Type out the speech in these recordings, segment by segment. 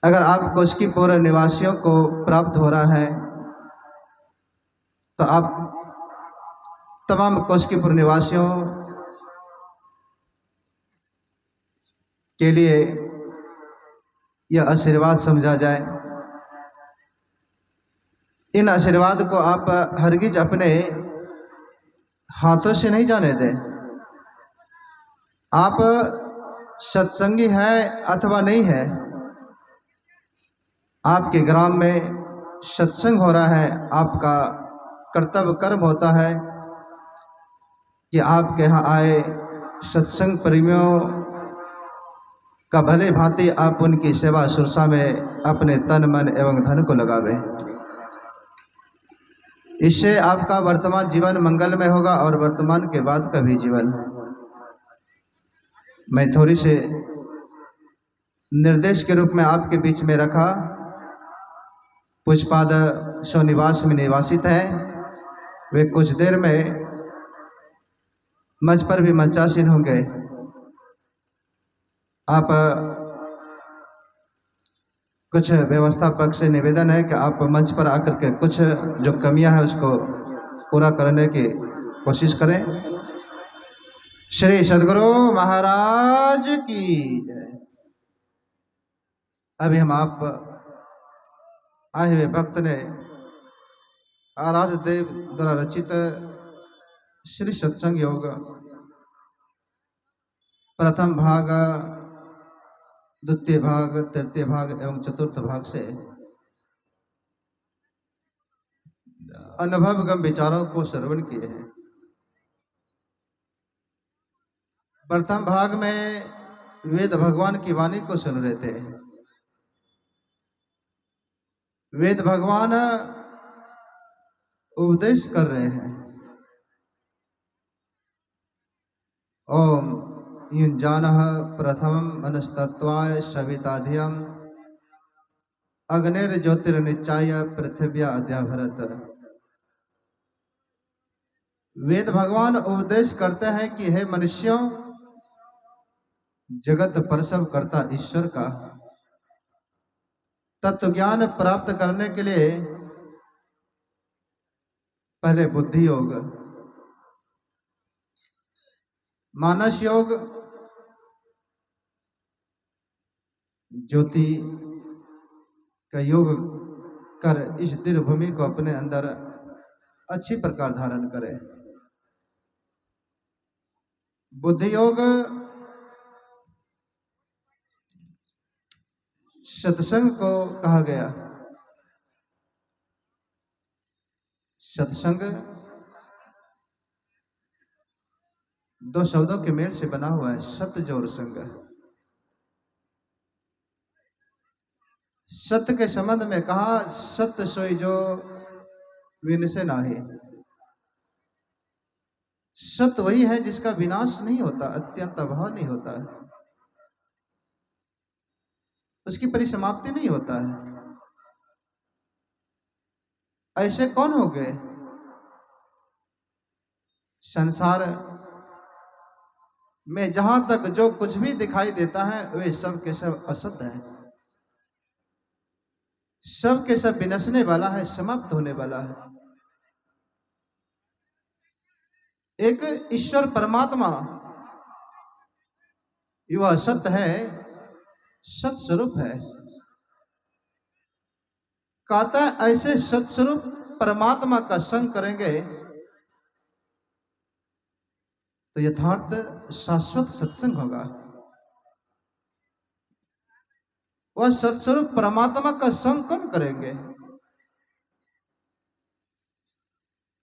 अगर आप कोस्कीपुर निवासियों को प्राप्त हो रहा है तो आप तमाम कोस्कीपुर निवासियों के लिए यह आशीर्वाद समझा जाए। इन आशीर्वाद को आप हरगिज अपने हाथों से नहीं जाने दें। आप सत्संगी है अथवा नहीं है, आपके ग्राम में सत्संग हो रहा है, आपका कर्तव्य कर्म होता है कि आपके यहाँ आए सत्संग प्रेमियों का भले भांति आप उनकी सेवा शुश्रूषा में अपने तन मन एवं धन को लगावे। इससे आपका वर्तमान जीवन मंगलमय होगा और वर्तमान के बाद का भी जीवन। मैं थोड़ी से निर्देश के रूप में आपके बीच में रखा। पुष्पाद सोनिवास में निवासित है, वे कुछ देर में मंच पर भी मंचासीन होंगे। आप कुछ व्यवस्थापक से निवेदन है कि आप मंच पर आकर के कुछ जो कमियां हैं उसको पूरा करने की कोशिश करें। श्री सद्गुरु महाराज की जय। अभी हम आप आए हुए भक्त ने आराध्य देव द्वारा रचित श्री सत्संग योग प्रथम भाग, द्वितीय भाग, तृतीय भाग एवं चतुर्थ भाग से अनुभवगम विचारों को श्रवण किए हैं। प्रथम भाग में वेद भगवान की वाणी को सुन रहे थे। वेद भगवान उपदेश कर रहे हैं। ओम युञ्जानः प्रथमं मनस्तत्वाय सविताधियम् अग्निर्ज्योतिर्निचाय पृथिव्या अद्याभरत। वेद भगवान उपदेश करते हैं कि हे मनुष्यों, जगत प्रसव करता ईश्वर का तत्व ज्ञान प्राप्त करने के लिए पहले बुद्धि योग, मानस योग, ज्योति का योग कर इस दिव्य भूमि को अपने अंदर अच्छी प्रकार धारण करे। बुद्धि योग सत्संग को कहा गया। सत्संग दो शब्दों के मेल से बना हुआ है, सत्य जोर संग। सत्य के संबंध में कहा, सत्य सोई जो विनसे नाही। सत्य वही है जिसका विनाश नहीं होता, अत्यंत अभाव नहीं होता है, उसकी परिसमाप्ति नहीं होता है। ऐसे कौन हो गए? संसार में जहां तक जो कुछ भी दिखाई देता है वे सब के सब असत्य है, सब के सब विनशने वाला है, समाप्त होने वाला है। एक ईश्वर परमात्मा वह सत्य है, सत स्वरूप है। कहता है ऐसे सत्स्वरूप परमात्मा का संग करेंगे तो यथार्थ शाश्वत सत्संग होगा। वह सत्स्वरूप परमात्मा का संग कौन करेंगे?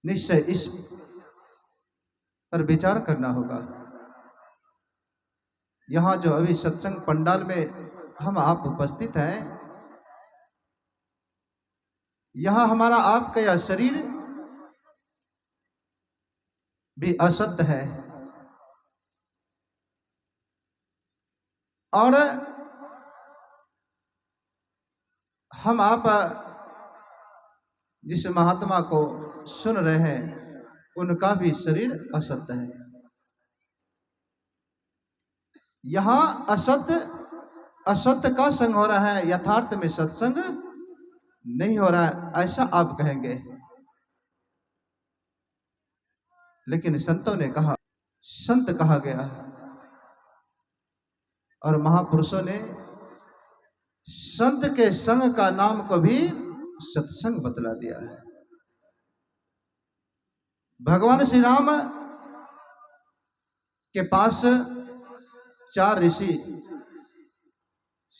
निश्चय इस पर विचार करना होगा। यहां जो अभी सत्संग पंडाल में हम आप उपस्थित हैं, यहां हमारा आपका यह शरीर भी असत्य है और हम आप जिस महात्मा को सुन रहे हैं उनका भी शरीर असत्य है। यहां असत्य असत्य का संग हो रहा है, यथार्थ में सत्संग नहीं हो रहा है, ऐसा आप कहेंगे। लेकिन संतों ने कहा, संत कहा गया और महापुरुषों ने संत के संग का नाम को भी सत्संग बतला दिया है। भगवान श्री राम के पास 4 ऋषि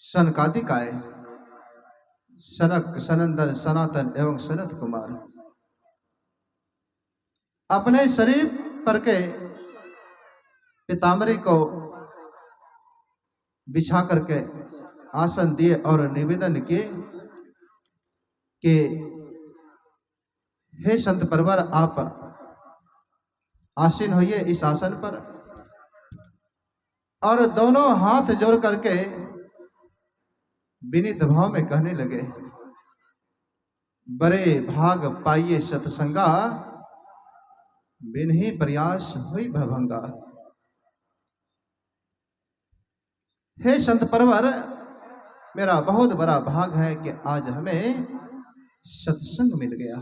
सनकादिक आए, सनक, सनंदन, सनातन एवं सनत कुमार। अपने शरीर पर के पीताम्बरी को बिछा करके आसन दिए और निवेदन किए कि हे संत परवर, आप आसीन होइए इस आसन पर। और दोनों हाथ जोड़ करके विनीत भाव में कहने लगे, बड़े भाग पाइए सतसंगा, बिन्ही प्रयास हुई भवंगा। हे संत परवर, मेरा बहुत बड़ा भाग है कि आज हमें सत्संग मिल गया।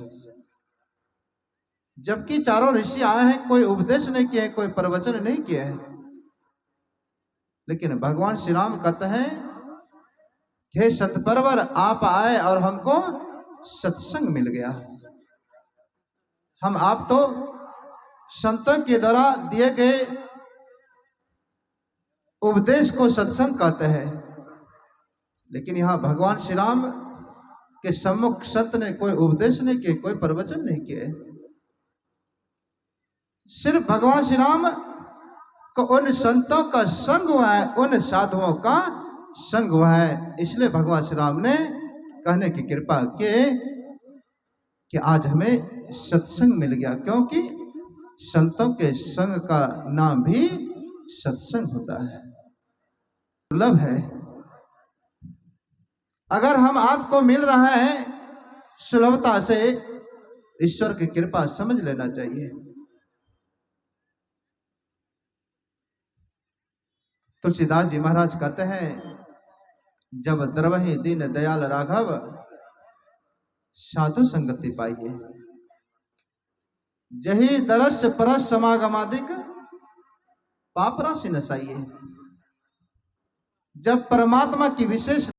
जबकि चारों ऋषि आए हैं, कोई उपदेश नहीं किए, कोई प्रवचन नहीं किए हैं, लेकिन भगवान श्री राम कहते हैं, हे संत परवर, आप आए और हमको सत्संग मिल गया। हम आप तो संतों के द्वारा दिए गए उपदेश को सत्संग कहते हैं, लेकिन यहां भगवान श्री राम के सम्मुख संत ने कोई उपदेश नहीं किए, कोई प्रवचन नहीं किए। सिर्फ भगवान श्री राम को उन संतों का संग हुआ है, उन साधुओं का संग हुआ है। इसलिए भगवान श्री राम ने कहने की कृपा की कि आज हमें सत्संग मिल गया, क्योंकि संतों के संग का नाम भी सत्संग होता है, दुर्लभ है। अगर हम आपको मिल रहा है सुलभता से, ईश्वर की कृपा समझ लेना चाहिए। तुलसीदास जी महाराज कहते हैं, जब द्रवहि दीन दयाल राघव, साधु संगति पाइए, जही दरस परस समागमादिक, पाप राशि नसाइए। जब परमात्मा की विशेष